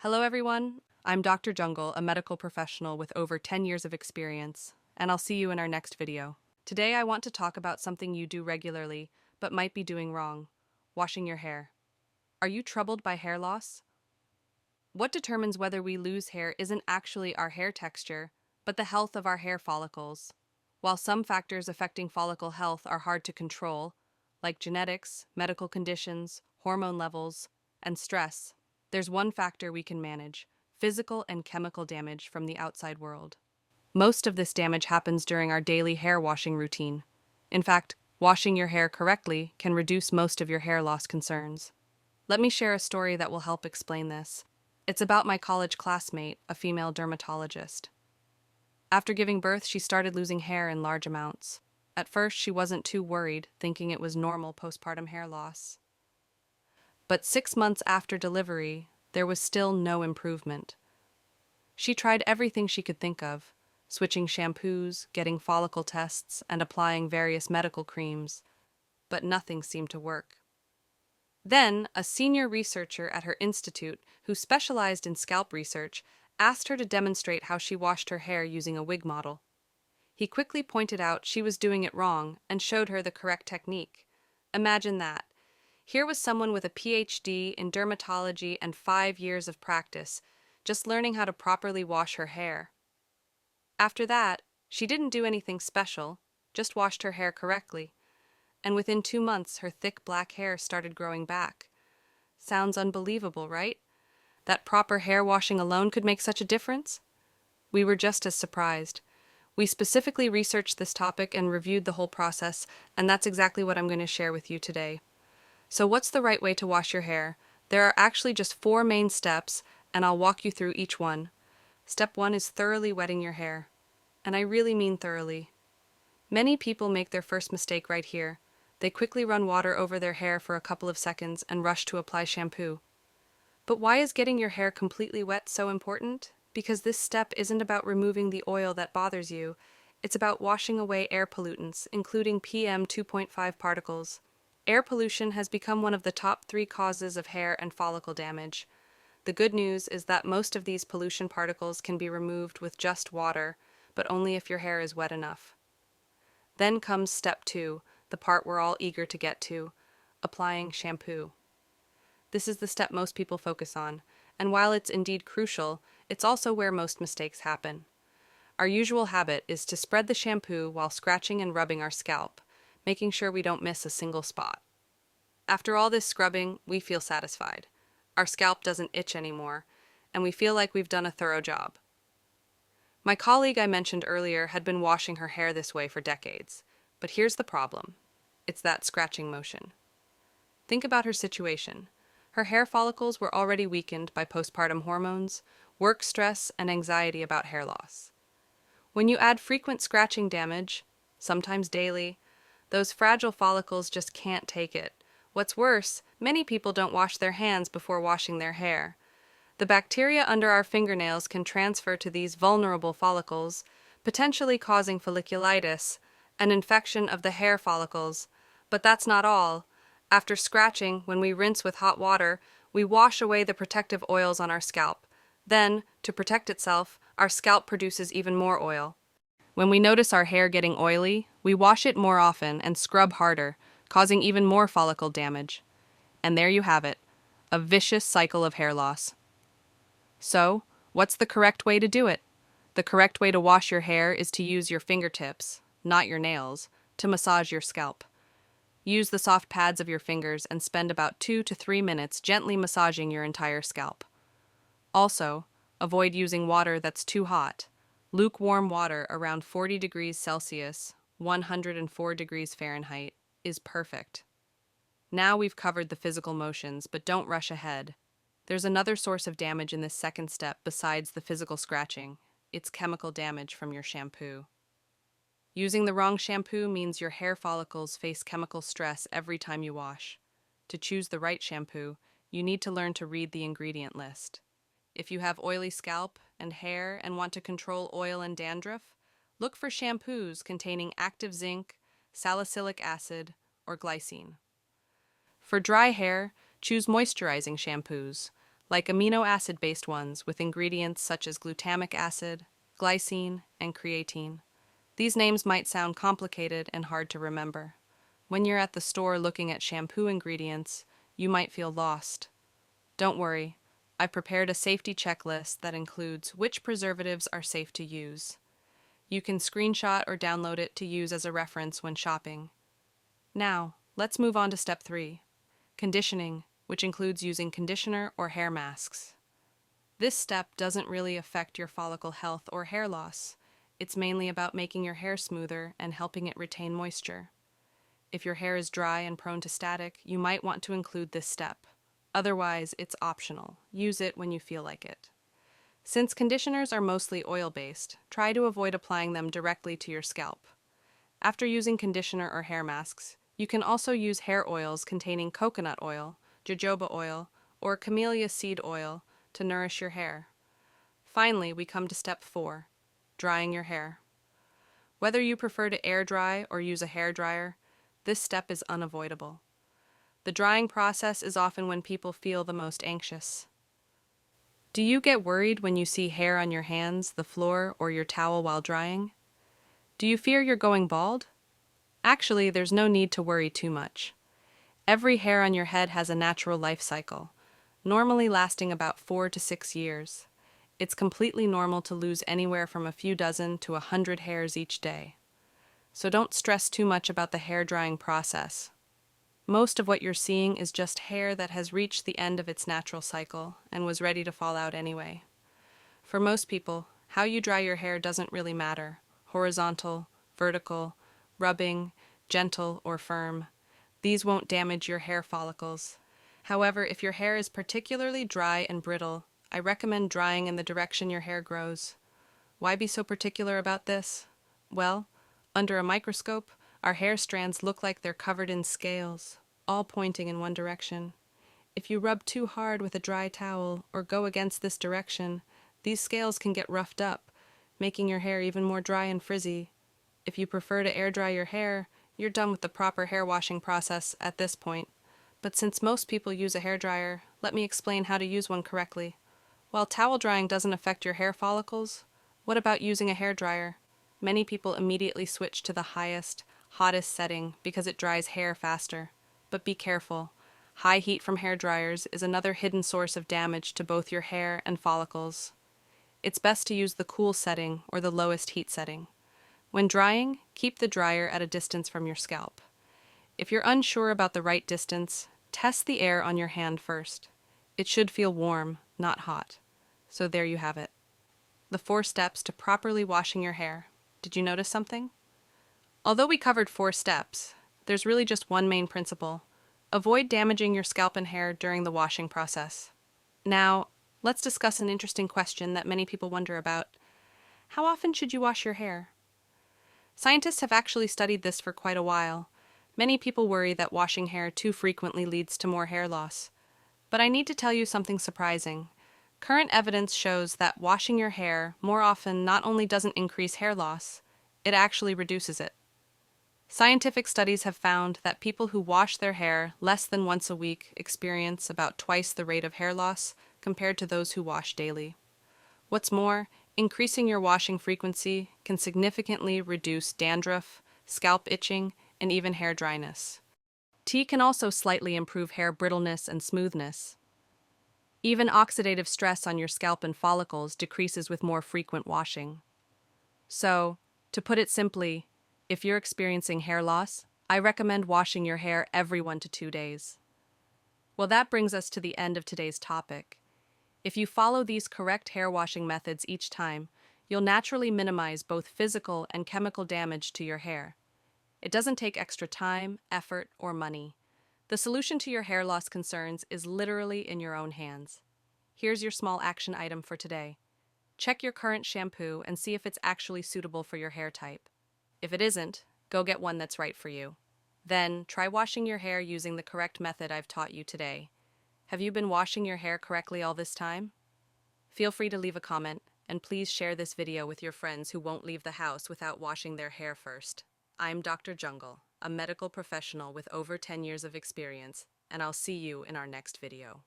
Hello, everyone. I'm Dr. Jungle, a medical professional with over 10 years of experience, and I'll see you in our next video. Today, I want to talk about something you do regularly, but might be doing wrong: washing your hair. Are you troubled by hair loss? What determines whether we lose hair isn't actually our hair texture, but the health of our hair follicles. While some factors affecting follicle health are hard to control, like genetics, medical conditions, hormone levels, and stress, there's one factor we can manage: physical and chemical damage from the outside world. Most of this damage happens during our daily hair washing routine. In fact, washing your hair correctly can reduce most of your hair loss concerns. Let me share a story that will help explain this. It's about my college classmate, a female dermatologist. After giving birth, she started losing hair in large amounts. At first, she wasn't too worried, thinking it was normal postpartum hair loss. But 6 months after delivery, there was still no improvement. She tried everything she could think of: switching shampoos, getting follicle tests, and applying various medical creams, but nothing seemed to work. Then, a senior researcher at her institute, who specialized in scalp research, asked her to demonstrate how she washed her hair using a wig model. He quickly pointed out she was doing it wrong and showed her the correct technique. Imagine that. Here was someone with a PhD in dermatology and 5 years of practice, just learning how to properly wash her hair. After that, she didn't do anything special, just washed her hair correctly. And within 2 months, her thick black hair started growing back. Sounds unbelievable, right? That proper hair washing alone could make such a difference? We were just as surprised. We specifically researched this topic and reviewed the whole process, and that's exactly what I'm going to share with you today. So what's the right way to wash your hair? There are actually just 4 main steps, and I'll walk you through each one. Step 1 is thoroughly wetting your hair. And I really mean thoroughly. Many people make their first mistake right here. They quickly run water over their hair for a couple of seconds and rush to apply shampoo. But why is getting your hair completely wet so important? Because this step isn't about removing the oil that bothers you. It's about washing away air pollutants, including PM 2.5 particles. Air pollution has become one of the top 3 causes of hair and follicle damage. The good news is that most of these pollution particles can be removed with just water, but only if your hair is wet enough. Then comes step 2, the part we're all eager to get to: applying shampoo. This is the step most people focus on, and while it's indeed crucial, it's also where most mistakes happen. Our usual habit is to spread the shampoo while scratching and rubbing our scalp, making sure we don't miss a single spot. After all this scrubbing, we feel satisfied. Our scalp doesn't itch anymore, and we feel like we've done a thorough job. My colleague I mentioned earlier had been washing her hair this way for decades, but here's the problem. It's that scratching motion. Think about her situation. Her hair follicles were already weakened by postpartum hormones, work stress, and anxiety about hair loss. When you add frequent scratching damage, sometimes daily, those fragile follicles just can't take it. What's worse, many people don't wash their hands before washing their hair. The bacteria under our fingernails can transfer to these vulnerable follicles, potentially causing folliculitis, an infection of the hair follicles. But that's not all. After scratching, when we rinse with hot water, we wash away the protective oils on our scalp. Then, to protect itself, our scalp produces even more oil. When we notice our hair getting oily, we wash it more often and scrub harder, causing even more follicle damage. And there you have it, a vicious cycle of hair loss. So, what's the correct way to do it? The correct way to wash your hair is to use your fingertips, not your nails, to massage your scalp. Use the soft pads of your fingers and spend about 2 to 3 minutes gently massaging your entire scalp. Also, avoid using water that's too hot. Lukewarm water around 40 degrees Celsius, 104 degrees Fahrenheit, is perfect. Now we've covered the physical motions, but don't rush ahead. There's another source of damage in this second step besides the physical scratching. It's chemical damage from your shampoo. Using the wrong shampoo means your hair follicles face chemical stress every time you wash. To choose the right shampoo, you need to learn to read the ingredient list. If you have oily scalp and hair and want to control oil and dandruff, look for shampoos containing active zinc, salicylic acid, or glycine. For dry hair, choose moisturizing shampoos. like amino acid-based ones with ingredients such as glutamic acid, glycine, and creatine. These names might sound complicated and hard to remember. When you're at the store looking at shampoo ingredients, you might feel lost. Don't worry, I've prepared a safety checklist that includes which preservatives are safe to use. You can screenshot or download it to use as a reference when shopping. Now, let's move on to step 3, conditioning, which includes using conditioner or hair masks. This step doesn't really affect your follicle health or hair loss. It's mainly about making your hair smoother and helping it retain moisture. If your hair is dry and prone to static, you might want to include this step. Otherwise, it's optional. Use it when you feel like it. Since conditioners are mostly oil-based, try to avoid applying them directly to your scalp. After using conditioner or hair masks, you can also use hair oils containing coconut oil, jojoba oil, or camellia seed oil to nourish your hair. Finally, we come to step 4, drying your hair. Whether you prefer to air dry or use a hair dryer, this step is unavoidable. The drying process is often when people feel the most anxious. Do you get worried when you see hair on your hands, the floor, or your towel while drying? Do you fear you're going bald? Actually, there's no need to worry too much. Every hair on your head has a natural life cycle, normally lasting about 4 to 6 years. It's completely normal to lose anywhere from a few dozen to 100 hairs each day. So don't stress too much about the hair drying process. Most of what you're seeing is just hair that has reached the end of its natural cycle and was ready to fall out anyway. For most people, how you dry your hair doesn't really matter. Horizontal, vertical, rubbing, gentle, or firm. These won't damage your hair follicles. However, if your hair is particularly dry and brittle, I recommend drying in the direction your hair grows. Why be so particular about this? Well, under a microscope, our hair strands look like they're covered in scales, all pointing in one direction. If you rub too hard with a dry towel or go against this direction, these scales can get roughed up, making your hair even more dry and frizzy. If you prefer to air dry your hair, you're done with the proper hair washing process at this point. But since most people use a hairdryer, let me explain how to use one correctly. While towel drying doesn't affect your hair follicles, what about using a hairdryer? Many people immediately switch to the highest, hottest setting because it dries hair faster. But be careful. High heat from hair dryers is another hidden source of damage to both your hair and follicles. It's best to use the cool setting or the lowest heat setting. When drying, keep the dryer at a distance from your scalp. If you're unsure about the right distance, test the air on your hand first. It should feel warm, not hot. So there you have it. The 4 steps to properly washing your hair. Did you notice something? Although we covered 4 steps, there's really just one main principle. Avoid damaging your scalp and hair during the washing process. Now, let's discuss an interesting question that many people wonder about. How often should you wash your hair? Scientists have actually studied this for quite a while. Many people worry that washing hair too frequently leads to more hair loss. But I need to tell you something surprising. Current evidence shows that washing your hair more often not only doesn't increase hair loss, it actually reduces it. Scientific studies have found that people who wash their hair less than once a week experience about twice the rate of hair loss compared to those who wash daily. What's more, increasing your washing frequency can significantly reduce dandruff, scalp itching, and even hair dryness. Tea can also slightly improve hair brittleness and smoothness. Even oxidative stress on your scalp and follicles decreases with more frequent washing. So, to put it simply, if you're experiencing hair loss, I recommend washing your hair every 1 to 2 days. Well, that brings us to the end of today's topic. If you follow these correct hair washing methods each time, you'll naturally minimize both physical and chemical damage to your hair. It doesn't take extra time, effort, or money. The solution to your hair loss concerns is literally in your own hands. Here's your small action item for today. Check your current shampoo and see if it's actually suitable for your hair type. If it isn't, go get one that's right for you. Then, try washing your hair using the correct method I've taught you today. Have you been washing your hair correctly all this time? Feel free to leave a comment, and please share this video with your friends who won't leave the house without washing their hair first. I'm Dr. Jungle, a medical professional with over 10 years of experience, and I'll see you in our next video.